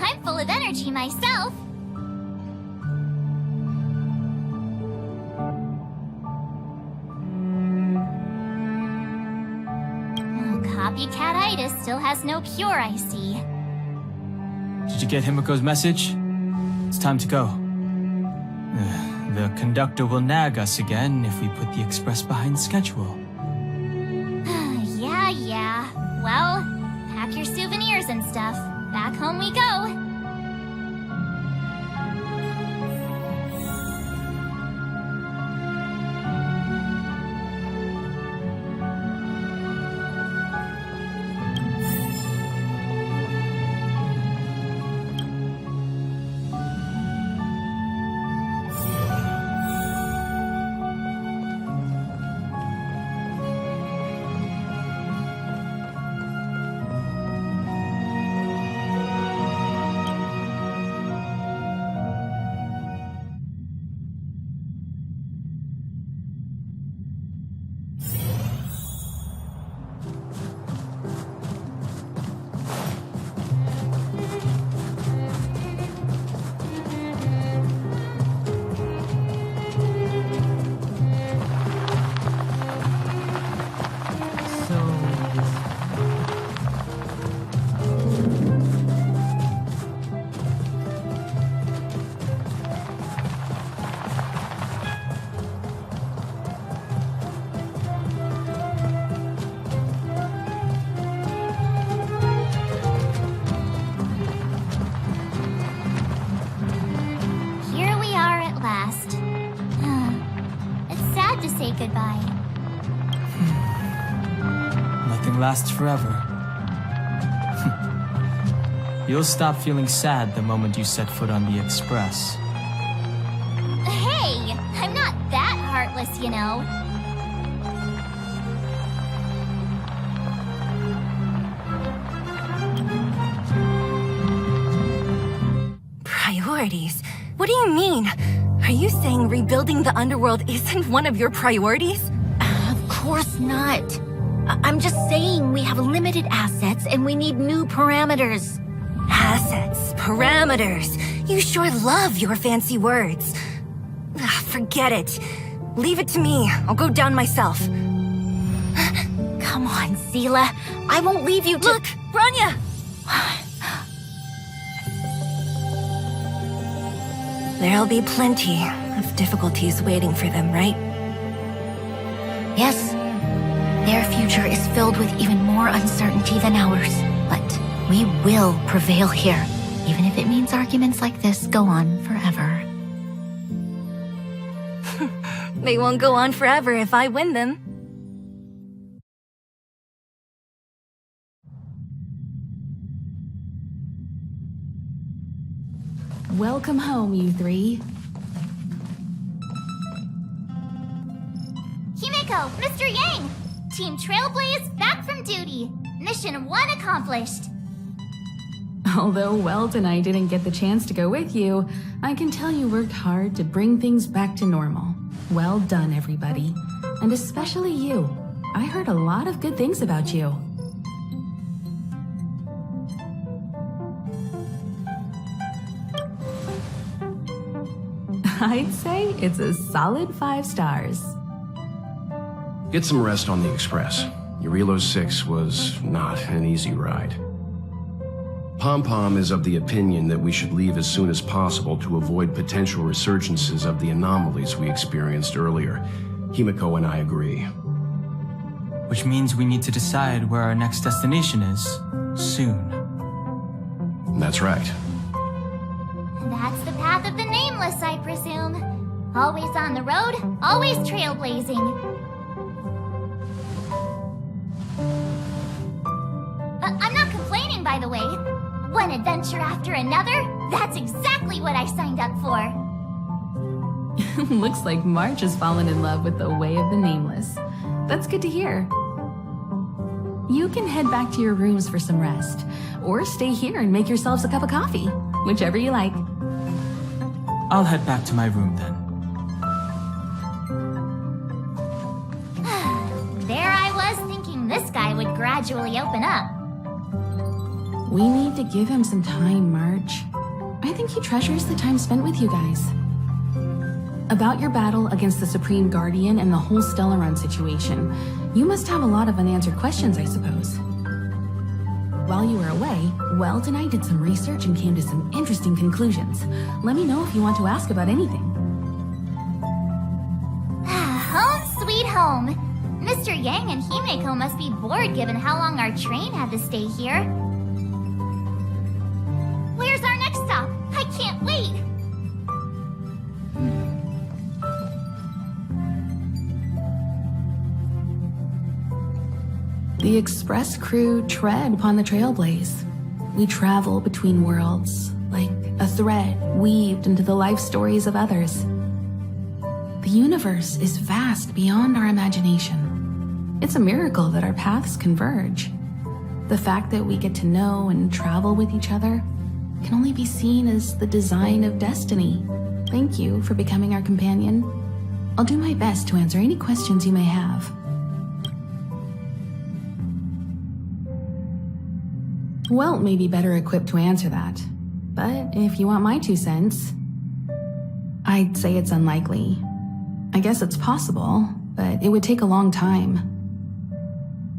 I'm full of energy myself. Copycat-itis still has no cure, I see. Did you get Himiko's message? It's time to go. The conductor will nag us again if we put the express behind schedule. Yeah. Well, pack your souvenirs and stuff. Back home we go. Goodbye. Nothing lasts forever. You'll stop feeling sad the moment you set foot on the Express. Hey, I'm not that heartless, you know. Priorities? What do you mean? Are you saying rebuilding the underworld isn't one of your priorities? Of course not. I'm just saying we have limited assets and we need new parameters. Assets, parameters. You sure love your fancy words. Forget it. Leave it to me. I'll go down myself. Come on, Seela. I won't leave you to— Look, Rania! There'll be plenty of difficulties waiting for them, right? Yes. Their future is filled with even more uncertainty than ours. But we will prevail here, even if it means arguments like this go on forever. They won't go on forever if I win them. Welcome home, you three. Himiko, Mr. Yang! Team Trailblaze back from duty. Mission 1 accomplished. Although Welt and I didn't get the chance to go with you, I can tell you worked hard to bring things back to normal. Well done, everybody. And especially you. I heard a lot of good things about you. I'd say it's a solid 5 stars. Get some rest on the Express. Eurilo 6 was not an easy ride. Pom-Pom is of the opinion that we should leave as soon as possible to avoid potential resurgences of the anomalies we experienced earlier. Himiko and I agree. Which means we need to decide where our next destination is, soon. That's right. That's the path of the Nameless, I presume. Always on the road, always trailblazing. I'm not complaining, by the way. One adventure after another, that's exactly what I signed up for. Looks like March has fallen in love with the way of the Nameless. That's good to hear. You can head back to your rooms for some rest, or stay here and make yourselves a cup of coffee, whichever you like. I'll head back to my room then. There I was thinking this guy would gradually open up. We need to give him some time, March. I think he treasures the time spent with you guys. About your battle against the Supreme Guardian and the whole Stellaron situation, you must have a lot of unanswered questions, I suppose. While you were away, Welt and I did some research and came to some interesting conclusions. Let me know if you want to ask about anything. Home sweet home. Mr. Yang and Himeko must be bored given how long our train had to stay here. Where's our next stop? I can't wait! The Express crew tread upon the trailblaze. We travel between worlds, like a thread weaved into the life stories of others. The universe is vast beyond our imagination. It's a miracle that our paths converge. The fact that we get to know and travel with each other can only be seen as the design of destiny. Thank you for becoming our companion. I'll do my best to answer any questions you may have. Welt may be better equipped to answer that, but if you want my 2 cents, I'd say it's unlikely. I guess it's possible, but it would take a long time.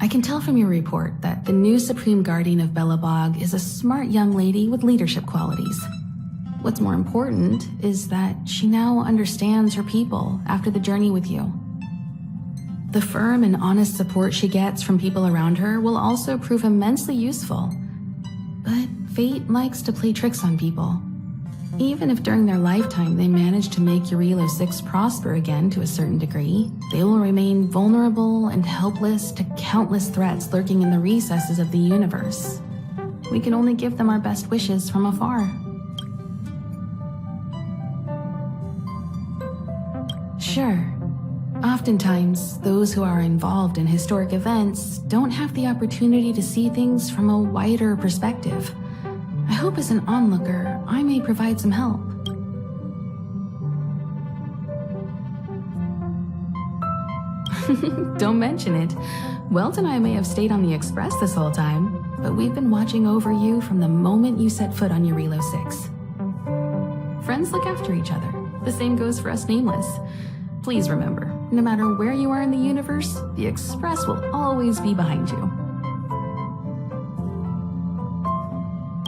I can tell from your report that the new Supreme Guardian of Belobog is a smart young lady with leadership qualities. What's more important is that she now understands her people after the journey with you. The firm and honest support she gets from people around her will also prove immensely useful. But fate likes to play tricks on people. Even if during their lifetime they manage to make Eurilo 6 prosper again to a certain degree, they will remain vulnerable and helpless to countless threats lurking in the recesses of the universe. We can only give them our best wishes from afar. Sure. Oftentimes, those who are involved in historic events don't have the opportunity to see things from a wider perspective. I hope as an onlooker, I may provide some help. Don't mention it. Welt and I may have stayed on the Express this whole time, but we've been watching over you from the moment you set foot on Eurilo 6. Friends look after each other. The same goes for us Nameless. Please remember, no matter where you are in the universe, the Express will always be behind you.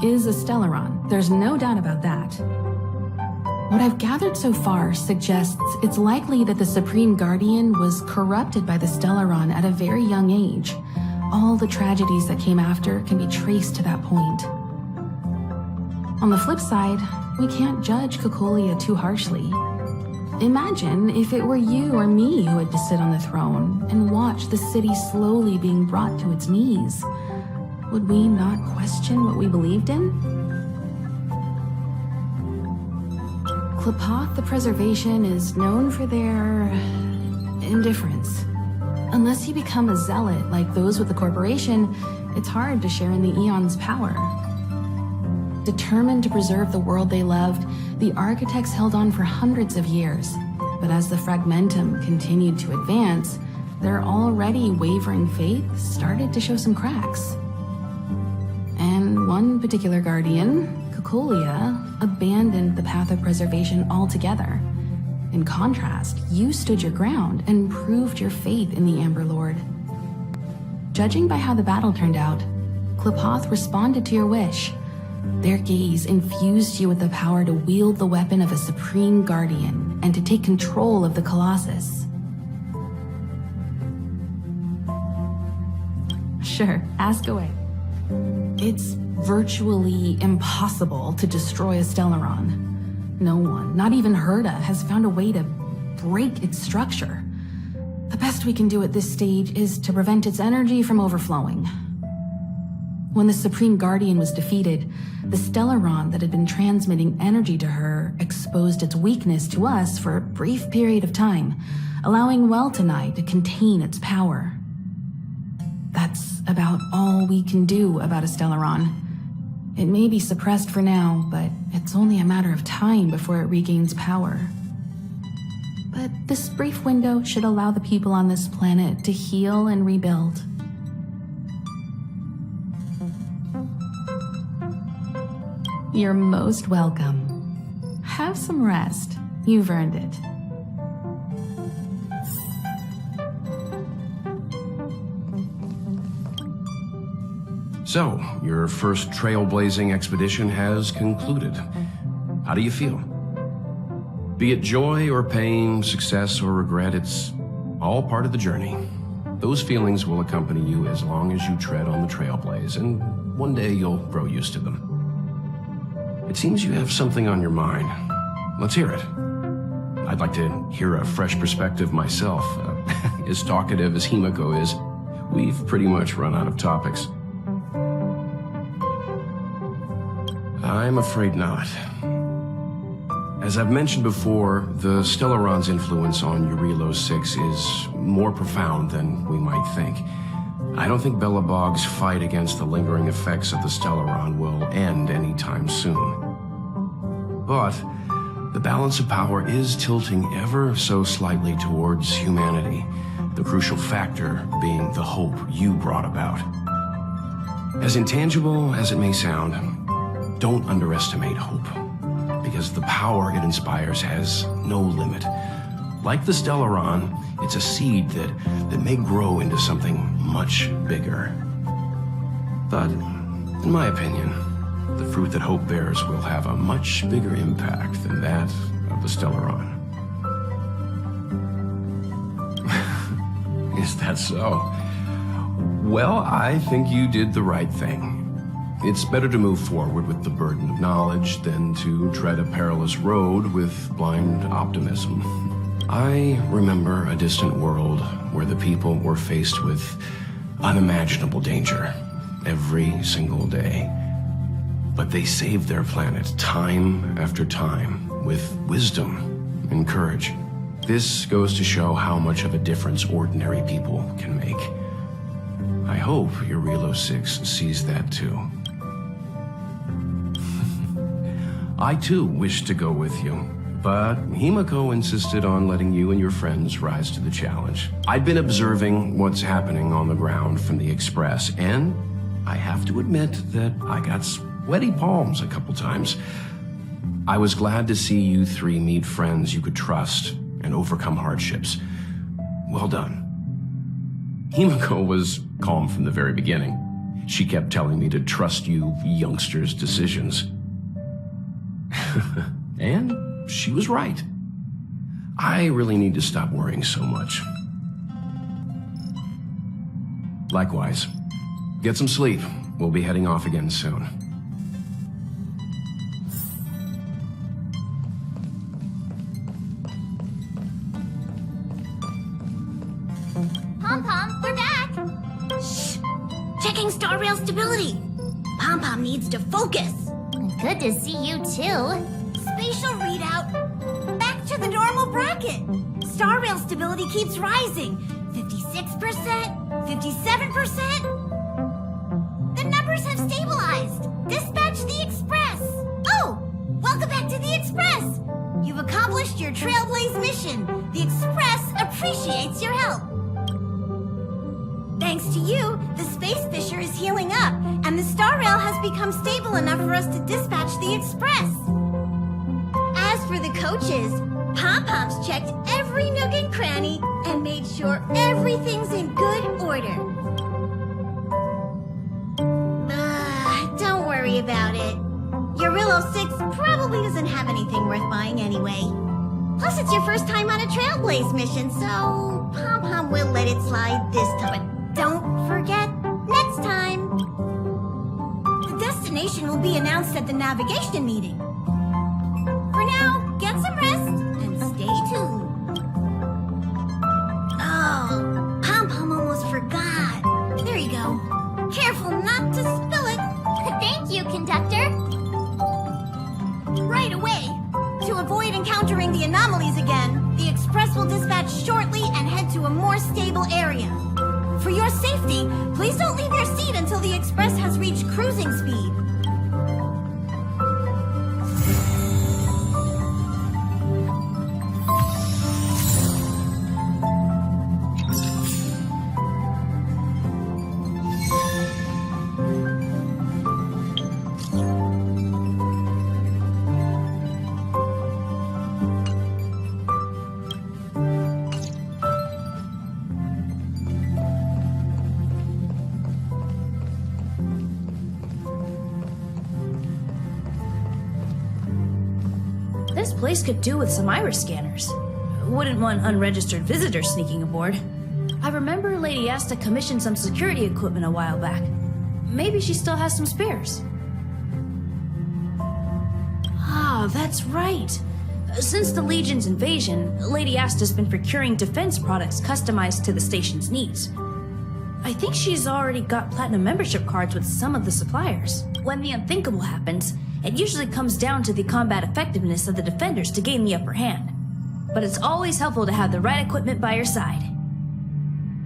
Is a Stellaron. There's no doubt about that. What I've gathered so far suggests it's likely that the Supreme Guardian was corrupted by the Stellaron at a very young age. All the tragedies that came after can be traced to that point. On the flip side, we can't judge Cocolia too harshly. Imagine if it were you or me who had to sit on the throne and watch the city slowly being brought to its knees. Would we not question what we believed in? Klapoth the Preservation is known for their indifference. Unless you become a zealot like those with the corporation, it's hard to share in the Eon's power. Determined to preserve the world they loved, the architects held on for hundreds of years. But as the Fragmentum continued to advance, their already wavering faith started to show some cracks. And one particular guardian, Cocolia, abandoned the path of preservation altogether. In contrast, you stood your ground and proved your faith in the Amber Lord. Judging by how the battle turned out, Klapoth responded to your wish. Their gaze infused you with the power to wield the weapon of a supreme guardian and to take control of the Colossus. Sure, ask away. It's virtually impossible to destroy a Stellaron. No one, not even Herda, has found a way to break its structure. The best we can do at this stage is to prevent its energy from overflowing. When the Supreme Guardian was defeated, the Stellaron that had been transmitting energy to her exposed its weakness to us for a brief period of time, allowing Welt and I to contain its power. That's about all we can do about a Stellaron. It may be suppressed for now, but it's only a matter of time before it regains power. But this brief window should allow the people on this planet to heal and rebuild. You're most welcome. Have some rest. You've earned it. So, your first trailblazing expedition has concluded. How do you feel? Be it joy or pain, success or regret, it's all part of the journey. Those feelings will accompany you as long as you tread on the trailblaze, and one day you'll grow used to them. It seems you have something on your mind. Let's hear it. I'd like to hear a fresh perspective myself. As talkative as Himiko is, we've pretty much run out of topics. I'm afraid not. As I've mentioned before, the Stellaron's influence on Eurilo 6 is more profound than we might think. I don't think Belobog's fight against the lingering effects of the Stellaron will end anytime soon. But the balance of power is tilting ever so slightly towards humanity, the crucial factor being the hope you brought about. As intangible as it may sound, don't underestimate hope, because the power it inspires has no limit. Like the Stellaron, it's a seed that may grow into something much bigger. But, in my opinion, the fruit that hope bears will have a much bigger impact than that of the Stellaron. Is that so? Well, I think you did the right thing. It's better to move forward with the burden of knowledge than to tread a perilous road with blind optimism. I remember a distant world where the people were faced with unimaginable danger every single day. But they saved their planet time after time with wisdom and courage. This goes to show how much of a difference ordinary people can make. I hope Eurilo 6 sees that too. I too wished to go with you, but Himiko insisted on letting you and your friends rise to the challenge. I'd been observing what's happening on the ground from the Express, and I have to admit that I got sweaty palms a couple times. I was glad to see you three meet friends you could trust and overcome hardships. Well done. Himiko was calm from the very beginning. She kept telling me to trust you youngsters' decisions. And she was right. I really need to stop worrying so much. Likewise. Get some sleep. We'll be heading off again soon. Pom-Pom, we're back! Shh! Checking star rail stability. Pom-Pom needs to focus. Good to see you too. Spatial readout. Back to the normal bracket. Star rail stability keeps rising. 56%, 57%. The numbers have stabilized. Dispatch the Express. Oh, welcome back to the Express. You've accomplished your Trailblaze mission. The Express appreciates your help. Thanks to you, the Space Fisher is healing up, and the Star Rail has become stable enough for us to dispatch the Express. As for the coaches, Pom-Pom's checked every nook and cranny and made sure everything's in good order. Don't worry about it. Eurilo 6 probably doesn't have anything worth buying anyway. Plus, it's your first time on a Trailblaze mission, so Pom-Pom will let it slide this time. But don't forget, next time. The destination will be announced at the navigation meeting. For now, get some rest and stay tuned. Oh, Pom-Pom almost forgot. There you go. Careful not to spill it. Thank you, conductor. Right away. To avoid encountering the anomalies again, the Express will dispatch shortly and head to a more stable area. For your safety, please don't leave your seat until the Express has reached cruising speed. this place could do with some iris scanners. Wouldn't want unregistered visitors sneaking aboard. I remember Lady Asta commissioned some security equipment a while back. Maybe she still has some spares. Ah, that's right. Since the Legion's invasion, Lady Asta's been procuring defense products customized to the station's needs. I think she's already got platinum membership cards with some of the suppliers. When the unthinkable happens, it usually comes down to the combat effectiveness of the defenders to gain the upper hand. But it's always helpful to have the right equipment by your side.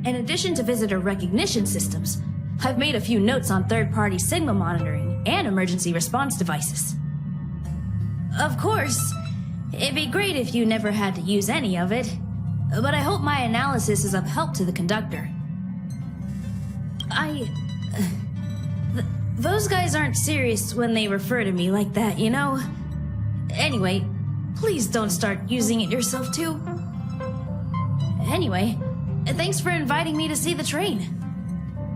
In addition to visitor recognition systems, I've made a few notes on third-party Sigma monitoring and emergency response devices. Of course, it'd be great if you never had to use any of it, but I hope my analysis is of help to the conductor. Those guys aren't serious when they refer to me like that, you know? Anyway, please don't start using it yourself too. Anyway, thanks for inviting me to see the train.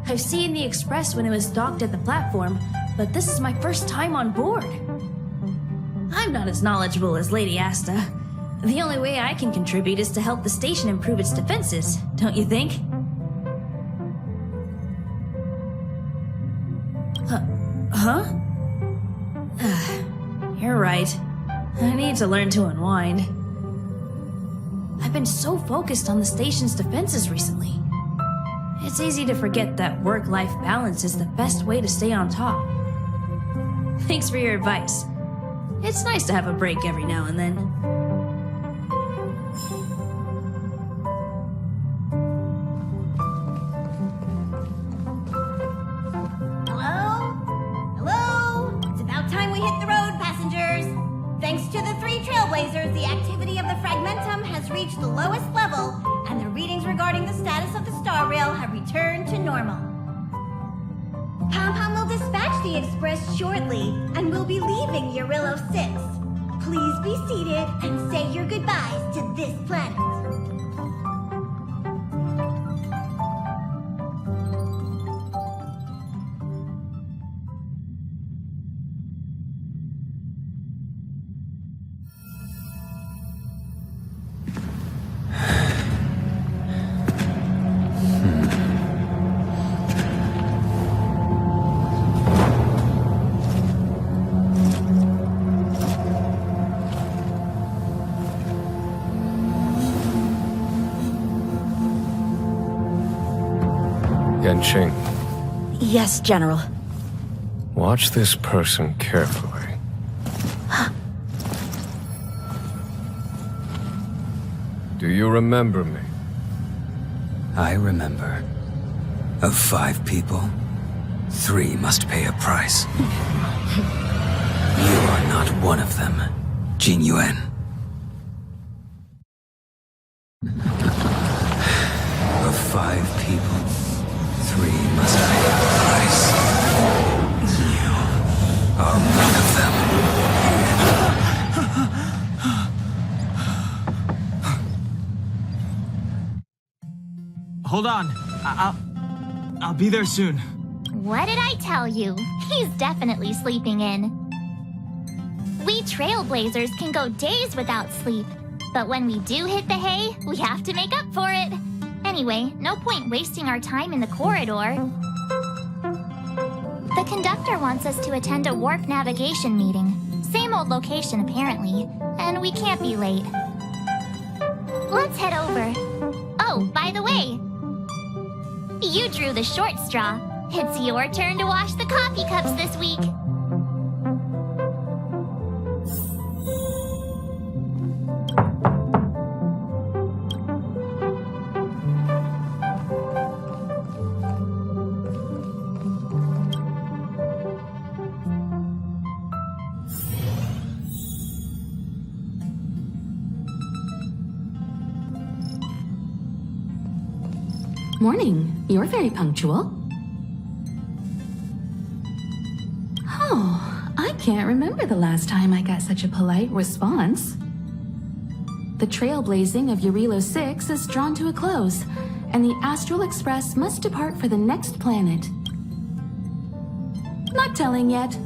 I've seen the Express when it was docked at the platform, but this is my first time on board. I'm not as knowledgeable as Lady Asta. The only way I can contribute is to help the station improve its defenses, don't you think? Huh? You're right. I need to learn to unwind. I've been so focused on the station's defenses recently. It's easy to forget that work-life balance is the best way to stay on top. Thanks for your advice. It's nice to have a break every now and then. Hello? Hello? It's about time we hit the road, passengers. Thanks to the 3 trailblazers, the activity of the fragmentum has reached the lowest level, and the readings regarding the status of the star rail have returned to normal. Pom-Pom will dispatch the Express shortly, and we'll be leaving Urillo 6. Please be seated and say your goodbyes to this planet. Yanqing, Yes, General. watch this person carefully. Do you remember me? I remember. Of 5 people, 3 must pay a price. You are not one of them, Jin Yuan. Of 5 people, 3 must pay a price. You are one of them. Hold on. I'll be there soon. What did I tell you? He's definitely sleeping in. We trailblazers can go days without sleep, but when we do hit the hay, we have to make up for it. Anyway, no point wasting our time in the corridor. The conductor wants us to attend a warp navigation meeting. Same old location, apparently, and we can't be late. Let's head over. Oh, by the way, you drew the short straw. It's your turn to wash the coffee cups this week. Morning. You're very punctual. Oh, I can't remember the last time I got such a polite response. The trailblazing of Urillo 6 is drawn to a close, and the Astral Express must depart for the next planet. Not telling yet.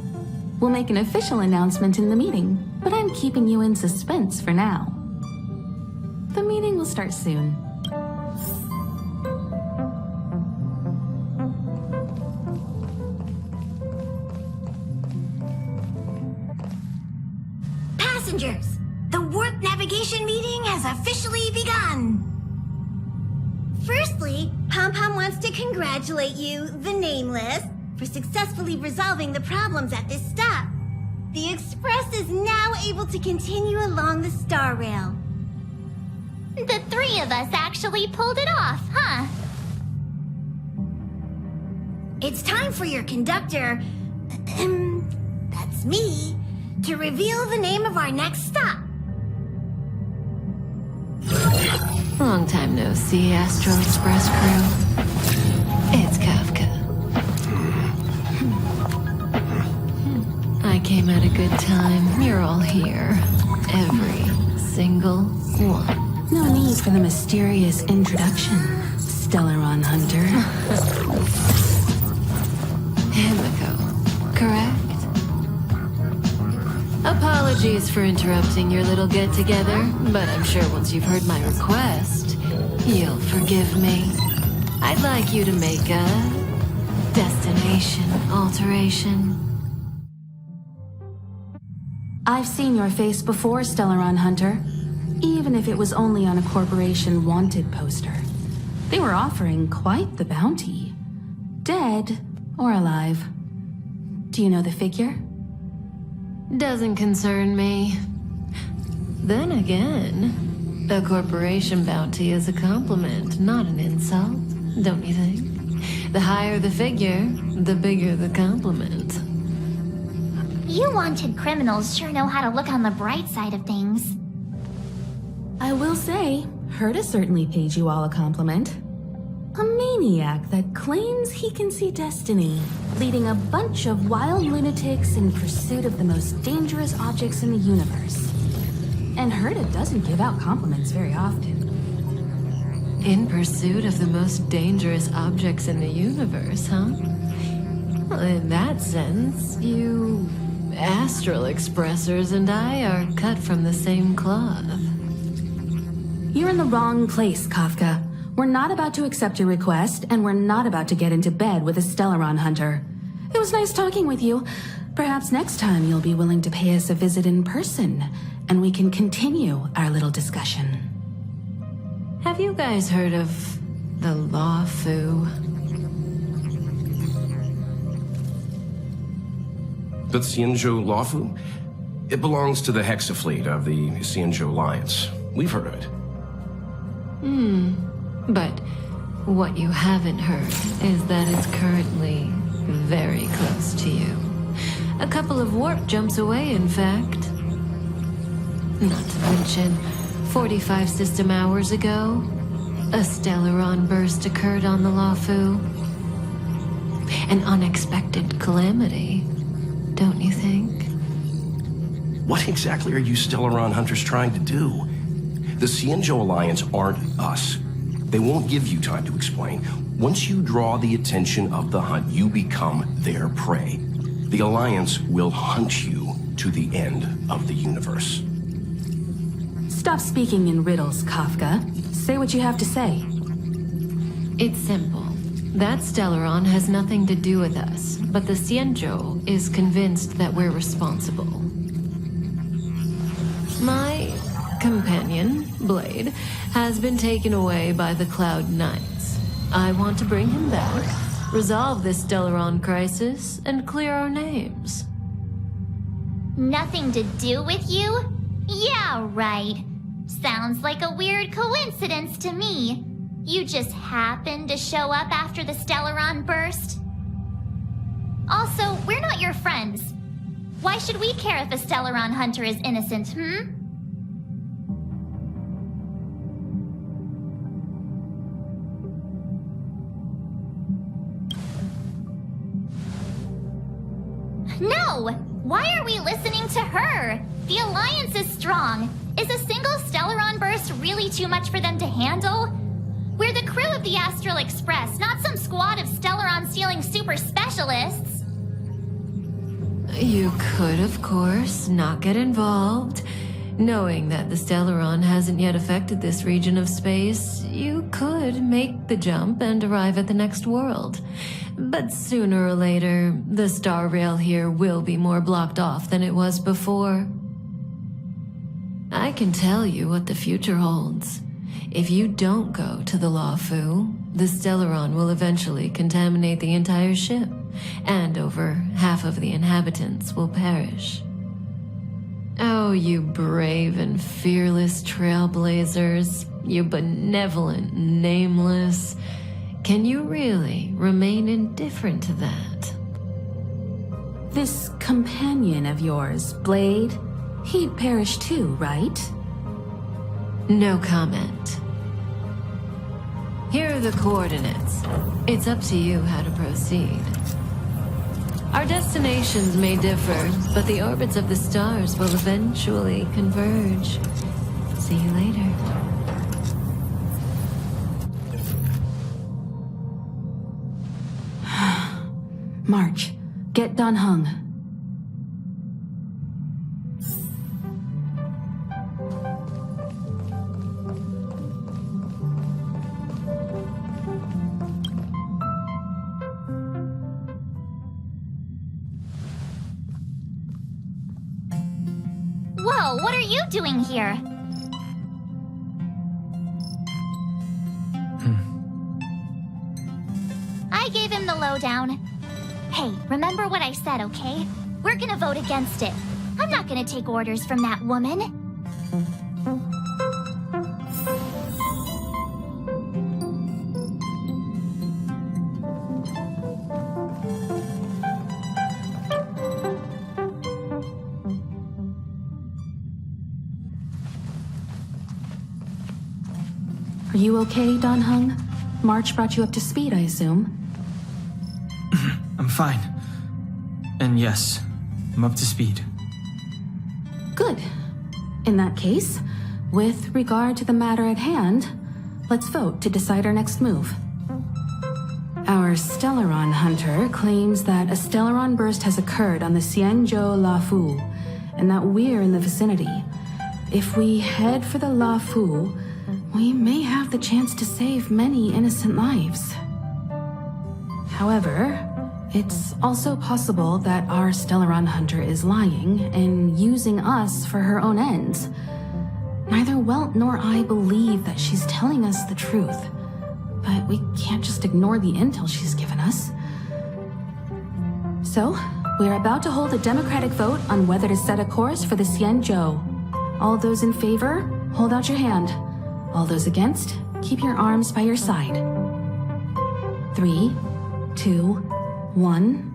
We'll make an official announcement in the meeting, but I'm keeping you in suspense for now. The meeting will start soon. Passengers, the warp navigation meeting has officially begun. Firstly, Pom-Pom wants to congratulate you, the Nameless, for successfully resolving the problems at this stop. The Express is now able to continue along the Star Rail. The three of us actually pulled it off, huh? It's time for your conductor, that's me, to reveal the name of our next stop. Long time no see, Astral Express crew. It's Kafka. I came at a good time. You're all here. Every single one. No need for the mysterious introduction, Stellaron Hunter. Himiko, correct? Apologies for interrupting your little get-together, but I'm sure once you've heard my request, you'll forgive me. I'd like you to make a destination alteration. I've seen your face before, Stellaron Hunter. Even if it was only on a corporation wanted poster. They were offering quite the bounty. Dead or alive. Do you know the figure? Doesn't concern me. Then again, a corporation bounty is a compliment, not an insult, don't you think? The higher the figure, the bigger the compliment. You wanted criminals sure know how to look on the bright side of things. I will say, Herta certainly paid you all a compliment. A maniac that claims he can see destiny, leading a bunch of wild lunatics in pursuit of the most dangerous objects in the universe. And Herta doesn't give out compliments very often. In pursuit of the most dangerous objects in the universe, huh? Well, in that sense, you Astral Expressers and I are cut from the same cloth. You're in the wrong place, Kafka. We're not about to accept your request, and we're not about to get into bed with a Stellaron Hunter. It was nice talking with you. Perhaps next time you'll be willing to pay us a visit in person, and we can continue our little discussion. Have you guys heard of the Law Fu? The Xianzhou Lawfu? It belongs to the Hexafleet of the Xianzhou Alliance. We've heard of it. But what you haven't heard is that it's currently very close to you. A couple of warp jumps away, in fact. Not to mention, 45 system hours ago, a Stellaron burst occurred on the Lawfu. An unexpected calamity, don't you think? What exactly are you Stellaron Hunters trying to do? The Xianzhou Alliance aren't us. They won't give you time to explain. Once you draw the attention of the hunt, you become their prey. The Alliance will hunt you to the end of the universe. Stop speaking in riddles, Kafka. Say what you have to say. It's simple. That Stellaron has nothing to do with us, but the Xianzhou is convinced that we're responsible. My companion, Blade, has been taken away by the Cloud Knights. I want to bring him back, resolve this Stellaron crisis, and clear our names. Nothing to do with you? Yeah, right. Sounds like a weird coincidence to me. You just happened to show up after the Stellaron burst? Also, we're not your friends. Why should we care if a Stellaron hunter is innocent, No! Why are we listening to her? The Alliance is strong. Is a single Stellaron burst really too much for them to handle? We're the crew of the Astral Express, not some squad of Stellaron-stealing super specialists. You could, of course, not get involved. Knowing that the Stellaron hasn't yet affected this region of space, you could make the jump and arrive at the next world. But sooner or later, the star rail here will be more blocked off than it was before. I can tell you what the future holds. If you don't go to the Lafu, the Stellaron will eventually contaminate the entire ship, and over half of the inhabitants will perish. Oh, you brave and fearless trailblazers, you benevolent nameless. Can you really remain indifferent to that? This companion of yours, Blade, he'd perish too, right? No comment. Here are the coordinates. It's up to you how to proceed. Our destinations may differ, but the orbits of the stars will eventually converge. See you later. March, get Dan Heng. Whoa, what are you doing here? I gave him the lowdown. Hey, remember what I said, okay? We're gonna vote against it. I'm not gonna take orders from that woman. Are you okay, Dan Heng? March brought you up to speed, I assume. I'm fine. And yes, I'm up to speed. Good. In that case, with regard to the matter at hand, let's vote to decide our next move. Our Stellaron hunter claims that a Stellaron burst has occurred on the Xianzhou Lafu, and that we're in the vicinity. If we head for the Lafu, we may have the chance to save many innocent lives. However, it's also possible that our Stellaron hunter is lying and using us for her own ends. Neither Welt nor I believe that she's telling us the truth, but we can't just ignore the intel she's given us. So, we're about to hold a democratic vote on whether to set a course for the Xianzhou. All those in favor, hold out your hand. All those against, keep your arms by your side. 3, 2, 1.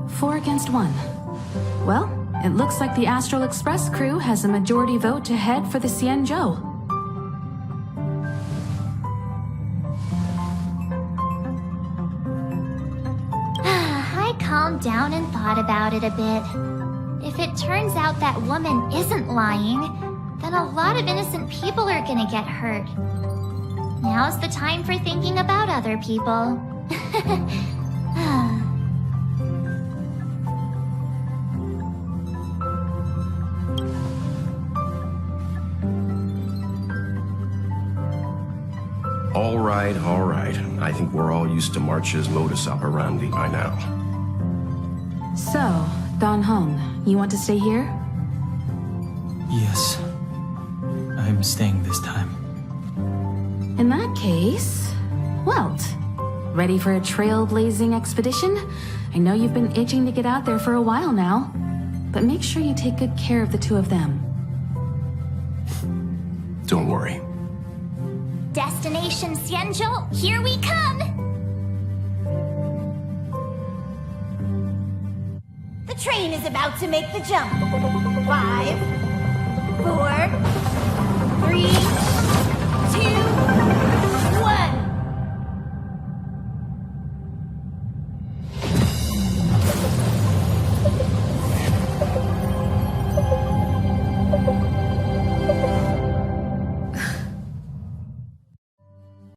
Four against 1. Well, it looks like the Astral Express crew has a majority vote to head for the Xianzhou. I calmed down and thought about it a bit. If it turns out that woman isn't lying, then a lot of innocent people are gonna get hurt. Now's the time for thinking about other people. All right. I think we're all used to March's modus operandi by now. So, Dan Heng, you want to stay here? Yes. I'm staying this time. In that case, Welt, ready for a trailblazing expedition? I know you've been itching to get out there for a while now, but make sure you take good care of the two of them. Don't worry. Destination Xianzhou, here we come! The train is about to make the jump. 5, 4, 3,